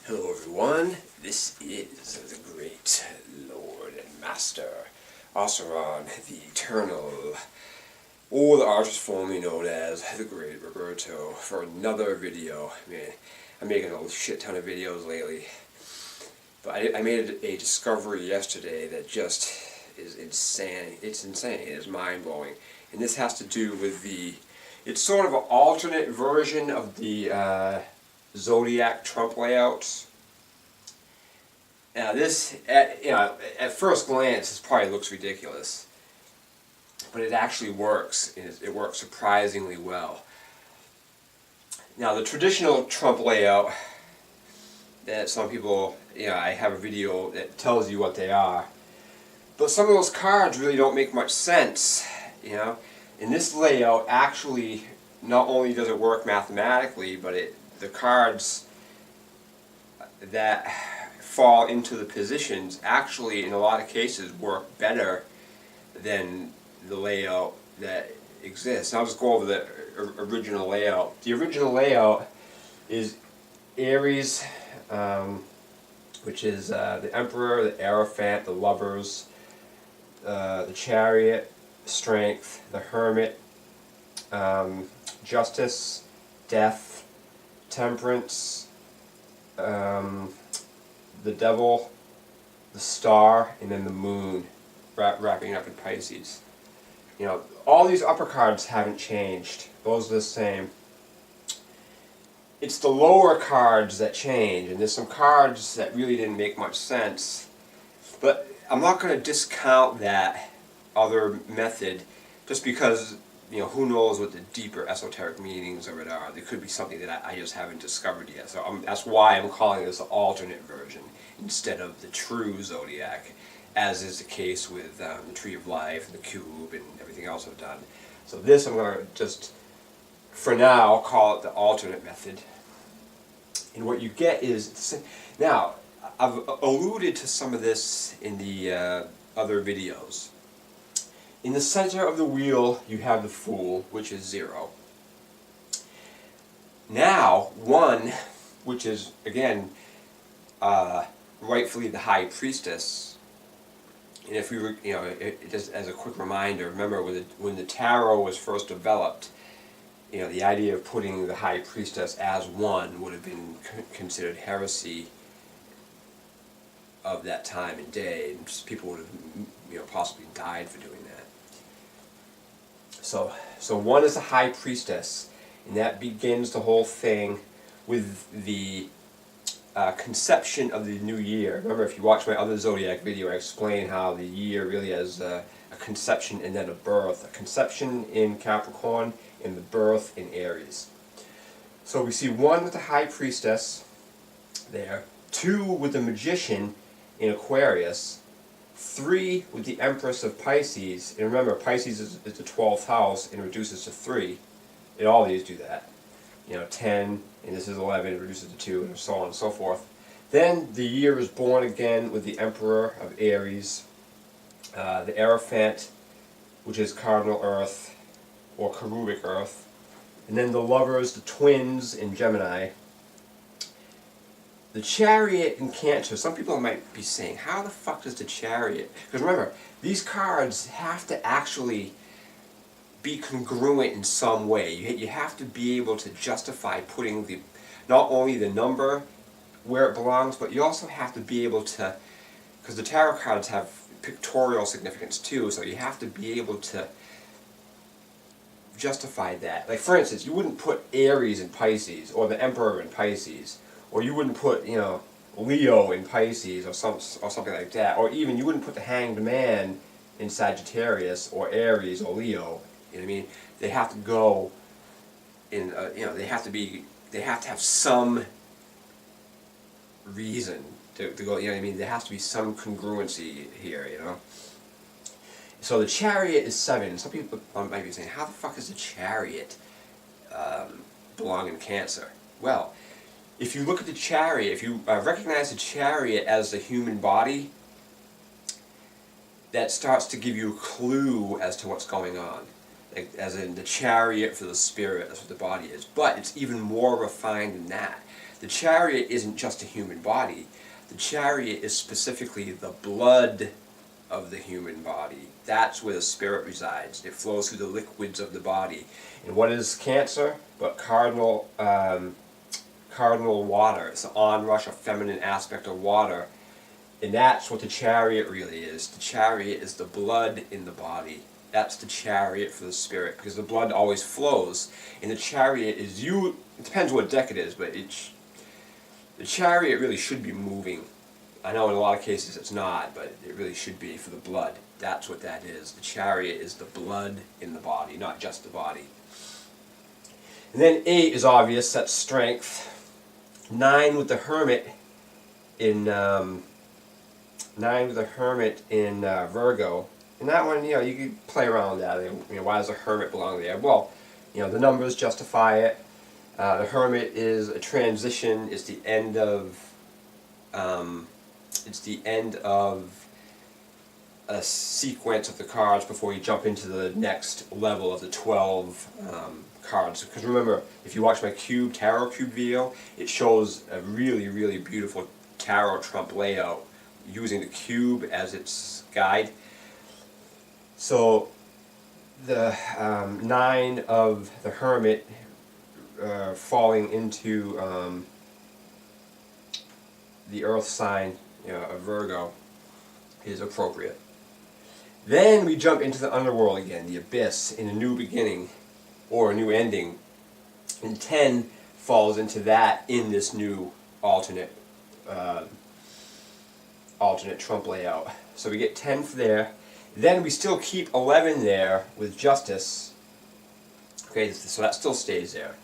Hello everyone, this is the great Lord and Master, Osiron the Eternal, or the artist formerly known as the Great Roberto, for another video. Man, I'm making a shit ton of videos lately, but I made a discovery yesterday that just is insane. It's insane, it's mind-blowing, and this has to do with it's sort of an alternate version of the Zodiac Trump layouts. Now this, at first glance, this probably looks ridiculous, but it actually works, and it works surprisingly well. Now the traditional Trump layout, that some people, I have a video that tells you what they are, but some of those cards really don't make much sense, In this layout, actually, not only does it work mathematically, but the cards that fall into the positions actually, in a lot of cases, work better than the layout that exists. And I'll just go over the original layout. The original layout is Aries, which is the Emperor, the Hierophant, the Lovers, the Chariot, Strength, the Hermit, Justice, Death, Temperance, the Devil, the Star, and then the Moon, wrapping up in Pisces. All these upper cards haven't changed. Those are the same. It's the lower cards that change, and there's some cards that really didn't make much sense. But I'm not going to discount that other method just because, who knows what the deeper esoteric meanings of it are. There could be something that I just haven't discovered yet. So that's why I'm calling this the alternate version instead of the true Zodiac, as is the case with the Tree of Life and the Cube and everything else I've done. So this I'm going to just, for now, call it the alternate method. And what you get is, now, I've alluded to some of this in the other videos. In the center of the wheel, you have the Fool, which is 0. Now, 1, which is, again, rightfully the High Priestess. And if we were, just as a quick reminder, remember when the Tarot was first developed, the idea of putting the High Priestess as 1 would have been considered heresy of that time and day, and people would have, possibly died for doing that. So 1 is the High Priestess, and that begins the whole thing with the conception of the new year. Remember, if you watch my other Zodiac video, I explain how the year really has a conception and then a birth. A conception in Capricorn and the birth in Aries. So we see 1 with the High Priestess there, 2 with the Magician in Aquarius, 3 with the Empress of Pisces. And remember, Pisces is the 12th house and reduces to 3. And all these do that. 10, and this is 11, it reduces to 2, and so on and so forth. Then the year is born again with the Emperor of Aries, the Hierophant, which is cardinal Earth, or cherubic Earth, and then the Lovers, the Twins in Gemini. The Chariot in Cancer. Some people might be saying, how the fuck does the Chariot? Because remember, these cards have to actually be congruent in some way. You have to be able to justify putting not only the number where it belongs, but you also have to be able to, because the tarot cards have pictorial significance too, so you have to be able to justify that. Like for instance, you wouldn't put Aries in Pisces, or the Emperor in Pisces, or you wouldn't put, Leo in Pisces, or something like that, or even you wouldn't put the Hanged Man in Sagittarius, or Aries, or Leo. You know what I mean? They have to go in, they have to have some reason to go, there has to be some congruency here, So the Chariot is 7. Some people might be saying, how the fuck does the Chariot belong in Cancer? Well, if you look at the Chariot, if you recognize the Chariot as the human body, that starts to give you a clue as to what's going on. as in the chariot for the spirit. That's what the body is. But it's even more refined than that. The chariot isn't just a human body. The chariot is specifically the blood of the human body. That's where the spirit resides. It flows through the liquids of the body. And what is Cancer? But cardinal water. It's the onrush, a feminine aspect of water. And that's what the chariot really is. The chariot is the blood in the body. That's the chariot for the spirit, because the blood always flows. And the chariot is it depends what deck it is, but the chariot really should be moving. I know in a lot of cases it's not, but it really should be for the blood. That's what that is. The chariot is the blood in the body, not just the body. And then 8 is obvious, that's strength. 9 with the hermit in Virgo. And that one, you could play around with that. Why does a hermit belong there? Well, the numbers justify it. The hermit is a transition. It's the end of a sequence of the cards before you jump into the next level of the 12 cards. Because remember, if you watch my tarot cube video, it shows a really, really beautiful tarot trump layout using the cube as its guide. So the 9 of the hermit falling into the earth sign of Virgo is appropriate. Then we jump into the underworld again, the abyss, in a new beginning or a new ending. And 10 falls into that in this new alternate trump layout. So we get 10 for there. Then we still keep 11 there with justice. Okay, so that still stays there.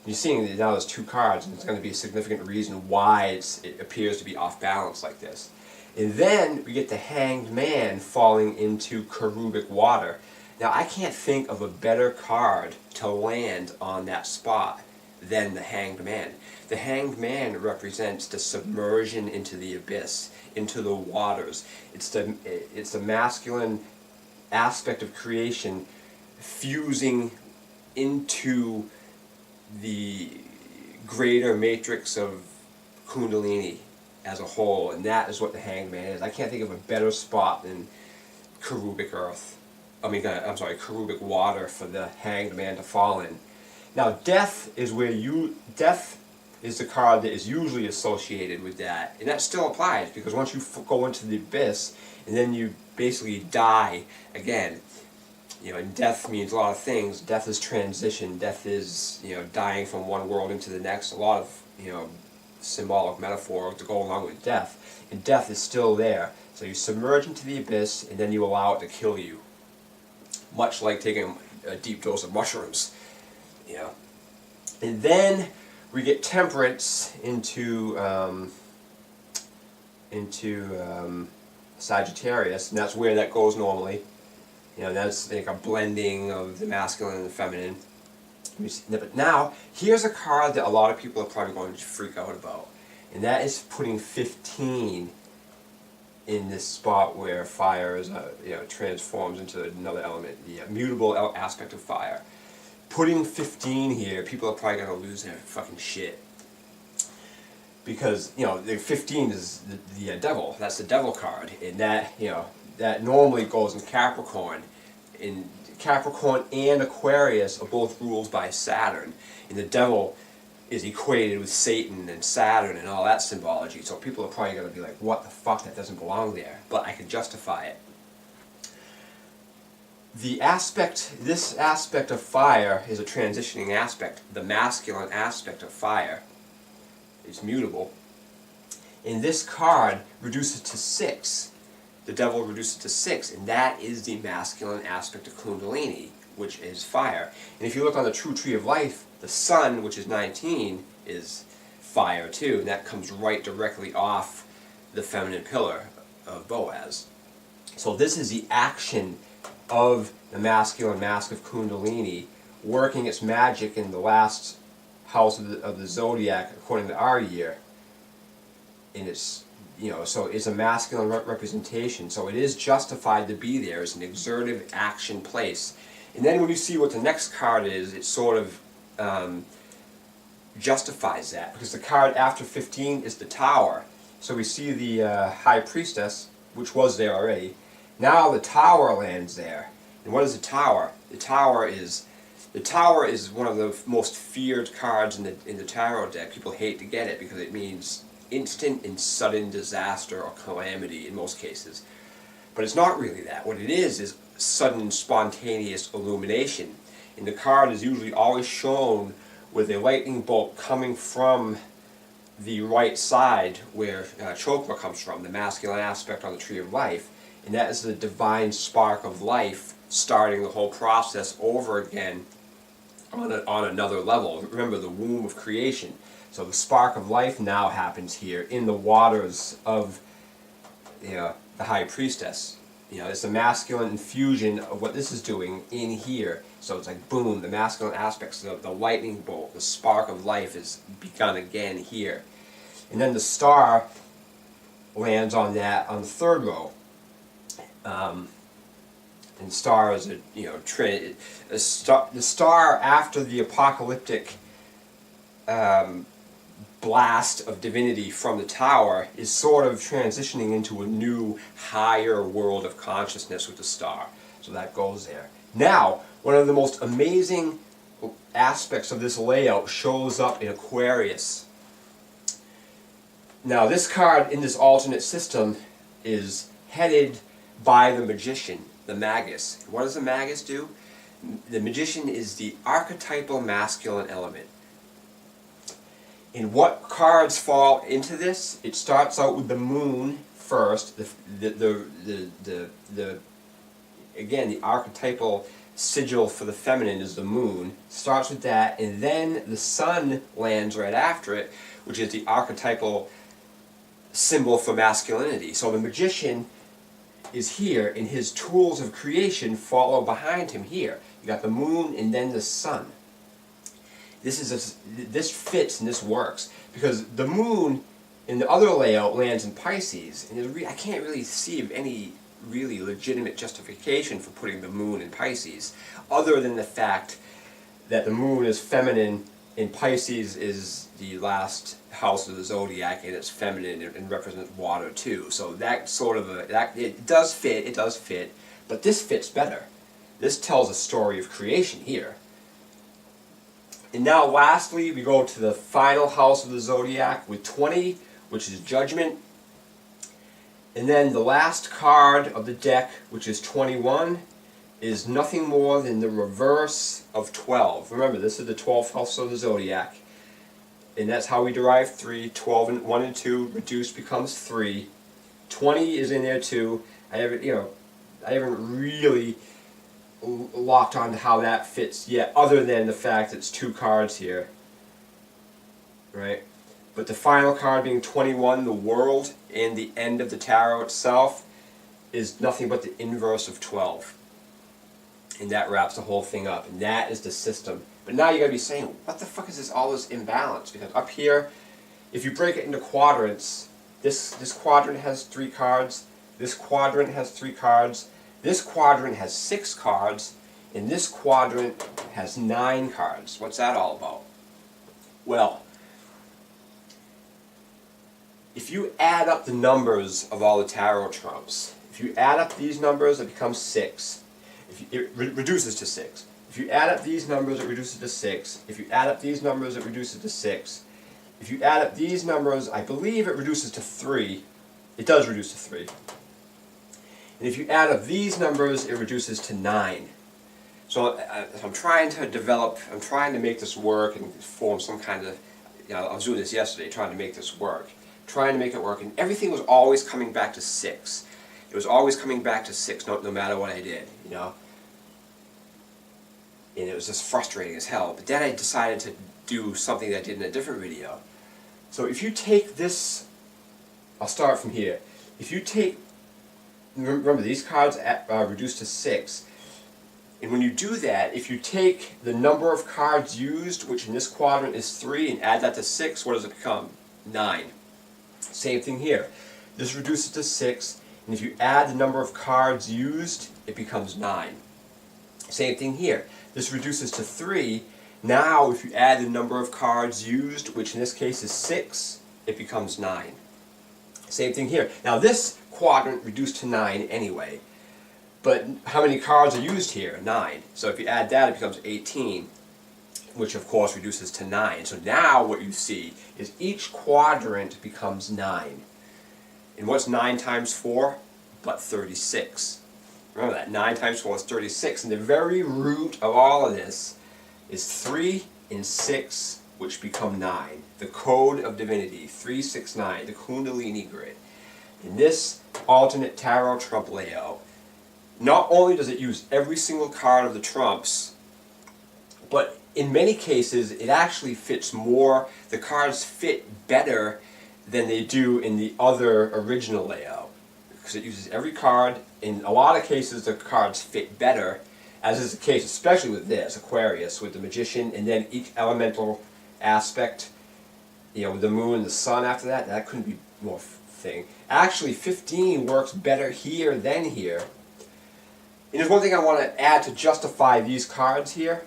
You're seeing that now there's 2 cards, and it's going to be a significant reason why it appears to be off balance like this. And then we get the Hanged Man falling into cherubic water. Now I can't think of a better card to land on that spot than the Hanged Man. The Hanged Man represents the submersion into the abyss, into the waters. It's the masculine aspect of creation fusing into the greater matrix of Kundalini as a whole, and that is what the Hanged Man is. I can't think of a better spot than cherubic water for the Hanged Man to fall in. Now, death is the card that is usually associated with that, and that still applies, because once you go into the abyss and then you basically die again. And death means a lot of things. Death is transition. Death is dying from one world into the next. A lot of symbolic metaphor to go along with death, and death is still there. So you submerge into the abyss and then you allow it to kill you, much like taking a deep dose of mushrooms. And then we get temperance into Sagittarius, and that's where that goes normally. That's like a blending of the masculine and the feminine. But now, here's a card that a lot of people are probably going to freak out about, and that is putting 15 in this spot where fire is, transforms into another element, the mutable aspect of fire. Putting 15 here, people are probably going to lose their fucking shit. Because, the 15 is the devil. That's the devil card. And that, that normally goes in Capricorn. In Capricorn and Aquarius are both ruled by Saturn. And the devil is equated with Satan and Saturn and all that symbology. So people are probably going to be like, what the fuck, that doesn't belong there. But I can justify it. This aspect of fire is a transitioning aspect. The masculine aspect of fire is mutable. And this card reduces to 6. The devil reduces to 6, and that is the masculine aspect of Kundalini, which is fire. And if you look on the true tree of life, the sun, which is 19, is fire too, and that comes right directly off the feminine pillar of Boaz. So this is the action of the masculine mask of Kundalini working its magic in the last house of the zodiac according to our year. And it's, so it's a masculine representation, so it is justified to be there as an exertive action place. And then when you see what the next card is, it sort of justifies that, because the card after 15 is the Tower. So we see the High Priestess, which was there already. Now the Tower lands there. And what is the Tower? The Tower is one of the most feared cards in the tarot deck. People hate to get it because it means instant and sudden disaster or calamity in most cases. But it's not really that. What it is sudden spontaneous illumination. And the card is usually always shown with a lightning bolt coming from the right side where Chokra comes from, the masculine aspect on the Tree of Life. And that is the divine spark of life starting the whole process over again on another level. Remember, the womb of creation. So the spark of life now happens here in the waters of the High Priestess. It's the masculine infusion of what this is doing in here. So it's like boom, the masculine aspects, the lightning bolt, the spark of life is begun again here. And then the star lands on that on the third row. And star is the star after the apocalyptic blast of divinity from the Tower is sort of transitioning into a new higher world of consciousness with the star. So that goes there. Now, one of the most amazing aspects of this layout shows up in Aquarius. Now, this card in this alternate system is headed by the Magician, the Magus. What does the Magus do? The Magician is the archetypal masculine element. And what cards fall into this? It starts out with the Moon first. Again, the archetypal sigil for the feminine is the Moon. Starts with that, and then the Sun lands right after it, which is the archetypal symbol for masculinity. So the Magician is here, and his tools of creation follow behind him here. You got the Moon and then the Sun. This fits and this works because the Moon in the other layout lands in Pisces, and I can't really see any really legitimate justification for putting the Moon in Pisces, other than the fact that the Moon is feminine and Pisces is the last house of the zodiac, and it's feminine and represents water too. So that sort of it does fit, but this fits better. This tells a story of creation here. And now lastly, we go to the final house of the zodiac with 20, which is Judgment. And then the last card of the deck, which is 21, is nothing more than the reverse of 12. Remember, this is the 12th house of the zodiac. And that's how we derive 3. 12 and 1 and 2 reduced becomes 3. 20 is in there too. I haven't really locked on to how that fits yet, other than the fact that it's 2 cards here, right? But the final card being 21, the World, and the end of the tarot itself is nothing but the inverse of 12, and that wraps the whole thing up, and that is the system. But now you gotta be saying, what the fuck is this, all this imbalance? Because up here, if you break it into quadrants, this quadrant has 3 cards, this quadrant has 3 cards, this quadrant has 6 cards, and this quadrant has 9 cards. What's that all about? Well, if you add up the numbers of all the tarot trumps, if you add up these numbers, it becomes 6. It reduces to 6. If you add up these numbers, it reduces to 6. If you add up these numbers, it reduces to 6. If you add up these numbers, I believe it reduces to 3. It does reduce to 3. And if you add up these numbers, it reduces to 9. So I'm trying to make this work and form some kind of, I was doing this yesterday, trying to make this work. Trying to make it work, and everything was always coming back to 6. It was always coming back to 6, no matter what I did, And it was just frustrating as hell. But then I decided to do something that I did in a different video. So if you take this, I'll start from here. If you take, remember these cards are reduced to 6. And when you do that, if you take the number of cards used, which in this quadrant is 3, and add that to 6, what does it become? 9. Same thing here. This reduces to 6, and if you add the number of cards used, it becomes 9. Same thing here. This reduces to 3. Now, if you add the number of cards used, which in this case is 6, it becomes 9. Same thing here. Now, this quadrant reduced to 9 anyway. But how many cards are used here? 9. So if you add that, it becomes 18, which of course reduces to 9. So now what you see is each quadrant becomes 9. And what's 9 times 4? But 36. Remember that, 9 times 4 is 36. And the very root of all of this is 3 and 6, which become 9. The code of divinity, 369, the Kundalini grid. In this alternate tarot trump layout, not only does it use every single card of the trumps, but in many cases it actually fits more, the cards fit better than they do in the other original layout. Because it uses every card. In a lot of cases the cards fit better, as is the case especially with this, Aquarius, with the Magician, and then each elemental aspect, with the moon and the sun after that. That couldn't be more thing. Actually 15 works better here than here. And there's one thing I want to add to justify these cards here.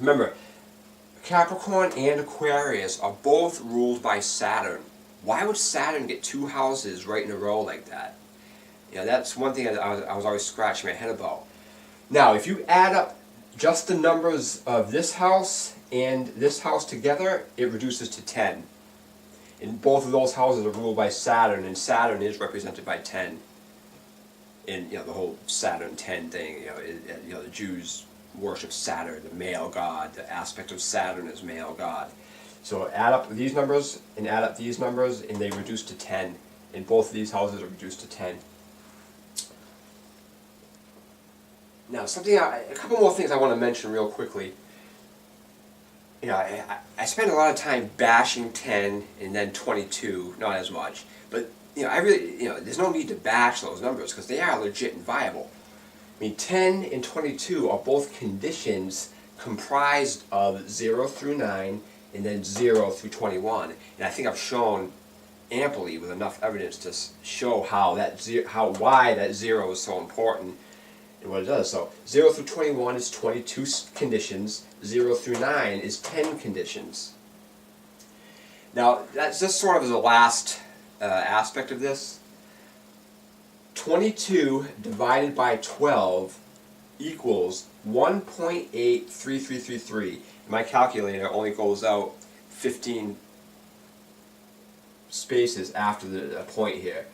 Remember, Capricorn and Aquarius are both ruled by Saturn. Why would Saturn get 2 houses right in a row like that? That's one thing I was always scratching my head about. Now, if you add up just the numbers of this house and this house together, it reduces to 10. And both of those houses are ruled by Saturn, and Saturn is represented by 10. In the whole Saturn 10 thing, the Jews worship Saturn, the male god. The aspect of Saturn is male god. So add up these numbers and add up these numbers, and they reduce to 10. And both of these houses are reduced to 10. Now, a couple more things I want to mention real quickly. I spend a lot of time bashing 10 and then 22, not as much, but I really, there's no need to bash those numbers because they are legit and viable. I mean, 10 and 22 are both conditions comprised of 0 through 9 and then 0 through 21. And I think I've shown amply with enough evidence to show why that 0 is so important and what it does. So 0 through 21 is 22 conditions, 0 through 9 is 10 conditions. Now, that's just sort of as a last aspect of this. 22 divided by 12 equals 1.83333. My calculator only goes out 15 spaces after the point here.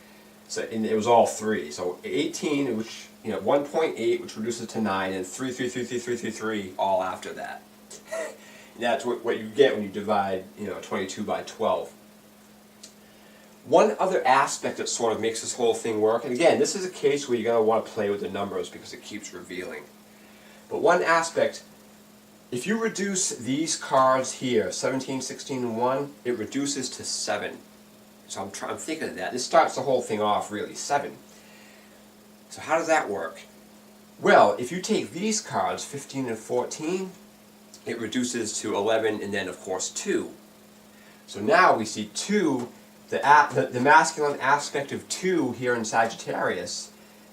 So it was all 3. So 18, which 1.8, which reduces to 9, and 3333333 all after that. And that's what you get when you divide 22 by 12. One other aspect that sort of makes this whole thing work, and again, this is a case where you're going to want to play with the numbers because it keeps revealing. But one aspect, if you reduce these cards here, 17, 16, and 1, it reduces to 7. So I'm thinking of that. This starts the whole thing off really, 7. So how does that work? Well, if you take these cards, 15 and 14, it reduces to 11 and then of course 2. So now we see 2. The masculine aspect of 2 here in Sagittarius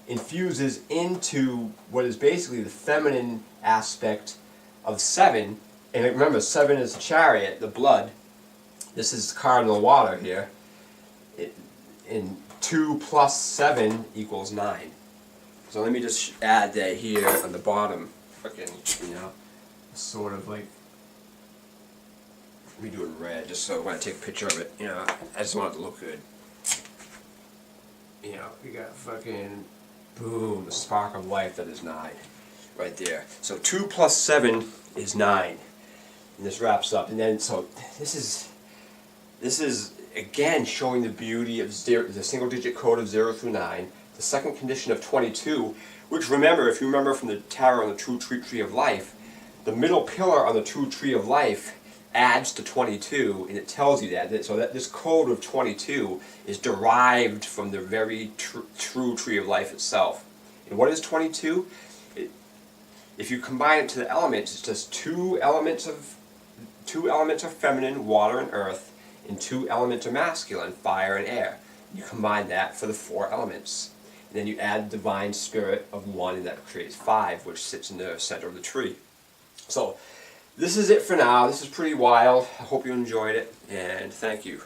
infuses into what is basically the feminine aspect of 7. And remember, 7 is the chariot, the blood. This is the card in the water here. And 2 plus 7 equals 9. So let me just add that here on the bottom. Fucking, sort of like, let me do it in red, just so when I take a picture of it, I just want it to look good. We got fucking, boom, the spark of life that is 9, right there. So 2 plus 7 is 9, and this wraps up. And then, so this is again showing the beauty of the single-digit code of 0 through 9. The second condition of 22, which remember, if you remember from the tarot on the true tree of life, the middle pillar on the true tree of life adds to 22, and it tells you that. So that this code of 22 is derived from the very true tree of life itself. And what is 22? If you combine it to the elements, it's just two elements of feminine, water and earth, and 2 elements of masculine, fire and air. You combine that for the 4 elements. And then you add divine spirit of 1, and that creates 5, which sits in the center of the tree. So this is it for now. This is pretty wild. I hope you enjoyed it, and thank you.